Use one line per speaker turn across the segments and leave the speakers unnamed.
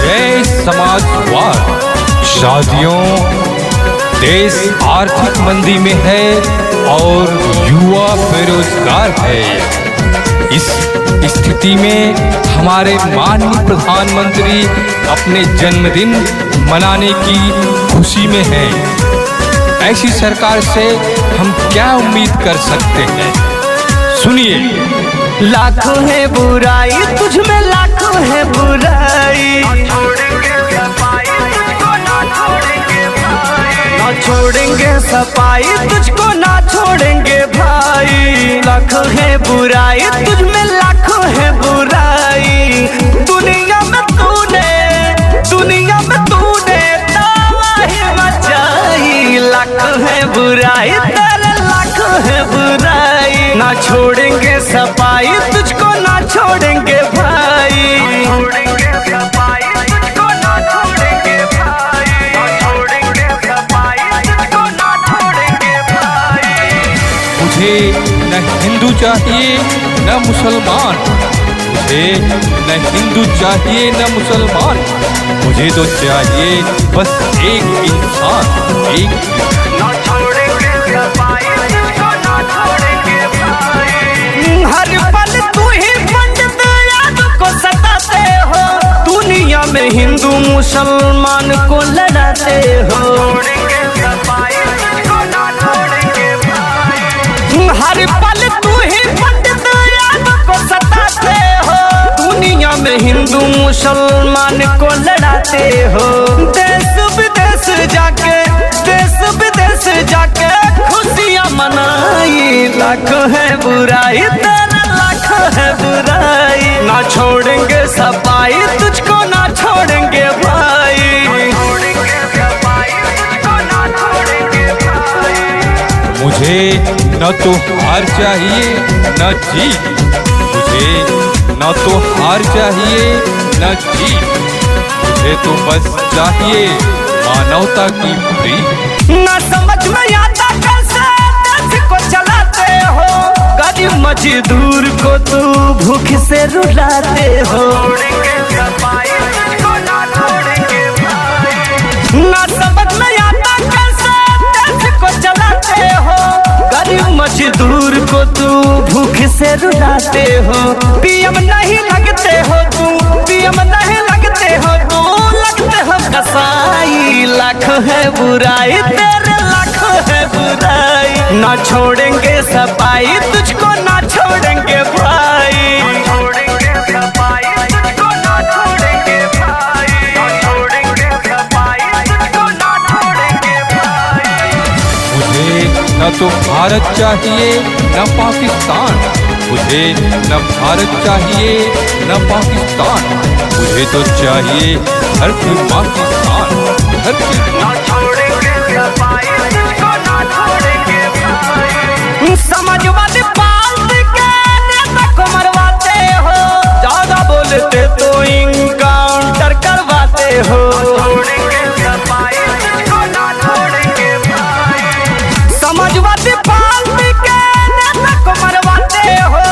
है समाजवाद। शादियों, देश आर्थिक मंदी में है और युवा बेरोजगार है। इस स्थिति में हमारे माननीय प्रधानमंत्री अपने जन्मदिन मनाने की खुशी में हैं। ऐसी सरकार से हम क्या उम्मीद कर सकते हैं? सुनिए।
लाखों है बुराई तुझ में, लाखों है बुराई, ना छोड़ेंगे सफाई तुझको, ना छोड़ेंगे भाई। लाखों है बुराई तुझ में, लाखों है बुराई, दुनिया में तूने तबाही मचाई। लाखों है बुराई तेरे, लाखों है बुराई, ना छोड़ेंगे सफाई तुझको, ना छोड़ेंगे भाई।
मुझे न हिंदू चाहिए न मुसलमान, मुझे न हिंदू चाहिए न मुसलमान, मुझे तो चाहिए बस एक इंसान, एक।
हर पल तू ही पंडित याद को सताते हो, दुनिया में हिंदू मुसलमान को लड़ाते हो। हर पल तू ही पंडित याद को सताते हो, दुनिया में हिंदू मुसलमान को लड़ाते हो। देश विदेश जाके खुशियाँ मनाई। लाखों है बुराई तेरा, लाखों है बुराई, ना छोड़ेंगे सफाई तुझको, ना छोड़ेंगे भाई।
मुझे न तो हार चाहिए न जीत, मुझे न तो हार चाहिए न जीत, मुझे तो बस चाहिए मानवता की प्रीत।
न समझ में आता कैसे देश को चलाते हो, गरीब मजदूर को तू भूख से रुलाते हो। न समझ में आता कैसे देश को चलाते हो, गरीब मजदूर को तू भूख से रुलाते हो। पीएम नहीं लगते हो तू, पीएम नहीं लगते हो तू, लगते हो कसाई। लाखों है बुराई तेरे, लाखों है बुराई, ना छोड़ेंगे सफाई तुझको, ना छोड़ेंगे भाई।
मुझे न तो भारत चाहिए न पाकिस्तान, मुझे न भारत चाहिए न पाकिस्तान, मुझे तो चाहिए धरती माँ की शान, धरती माँ।
समाजवादी पार्टी के नेता को मरवाते हो, ज्यादा बोलते तो इनकाउंटर करवाते हो। समाजवादी पार्टी के नेता को मरवाते हो,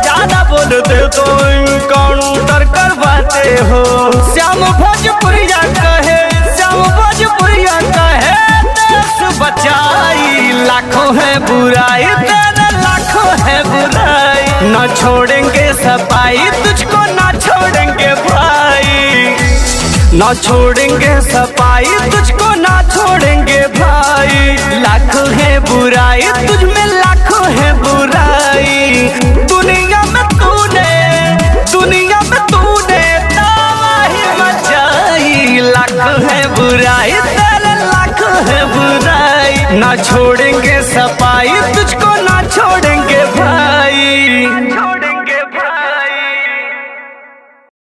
ज्यादा बोलते तो इनकाउंटर करवाते हो। श्याम भोजपुरिया कहे, श्याम भोजपुरिया कहे देश बचाई। लाखों है बुराई तेरे, लाखों है बुराई, ना छोड़ेंगे सफाई तुझको, ना छोड़ेंगे भाई। ना छोड़ेंगे सफाई तुझको, ना छोड़ेंगे भाई। लाखों है बुराई तुझ में, लाखों है बुराई, दुनिया में तूने तबाही मचाई। लाखों है बुराई तेरे, लाखों है बुराई, ना छोड़ेंगे सफाई तुझको, ना छोड़ेंगे